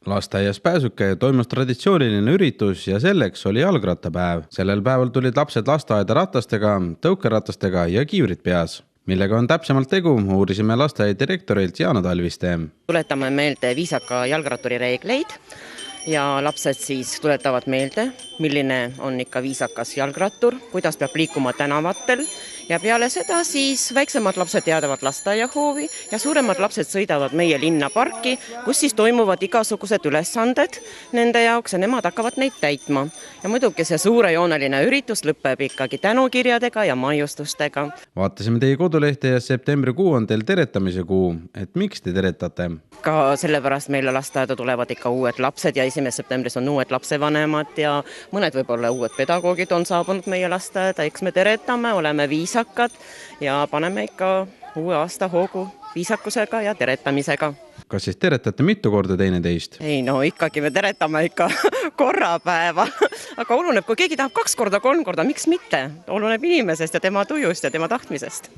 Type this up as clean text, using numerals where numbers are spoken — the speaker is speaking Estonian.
Lasteaias Pääsuke toimus traditsiooniline üritus ja selleks oli jalgrattapäev. Sellel päeval tulid lapsed lasteaeda ratastega, tõukeratastega ja kiivrid peas. Millega on täpsemalt tegu, uurisime lasteaia direktorilt Jaana Talviste. Tuletame meelde viisaka jalgratturi reegleid ja lapsed siis tuletavad meelde, milline on ikka viisakas jalgrattur, kuidas peab liikuma tänavatel ja peale seda siis väiksemad lapsed jäädavad lasteaiahoovi ja suuremad lapsed sõidavad meie linnaparki, kus siis toimuvad igasugused ülesanded nende jaoks ja nemad hakkavad neid täitma. Ja muidugi see suurejooneline üritus lõpeb ikkagi tänukirjadega ja maiustustega. Vaatasime teie kodulehte ja septembrikuu on teil teretamise kuu. Et miks te teretate? Ka sellepärast meile lasteaeda tulevad ikka uued lapsed ja 1. septembris on uued lapsevanemad ja mõned võib-olla uued pedagoogid on saabunud meie lasteaeda. Eks me teretame, oleme viisakad ja paneme ikka uue aasta hoogu viisakusega ja teretamisega. Kas siis teretate mitu korda teineteist? Ei no ikkagi me teretame ikka korra päeva, aga oluneb, kui keegi tahab 2 korda, 3 korda, miks mitte? Oluneb inimesest ja tema tujust ja tema tahtmisest.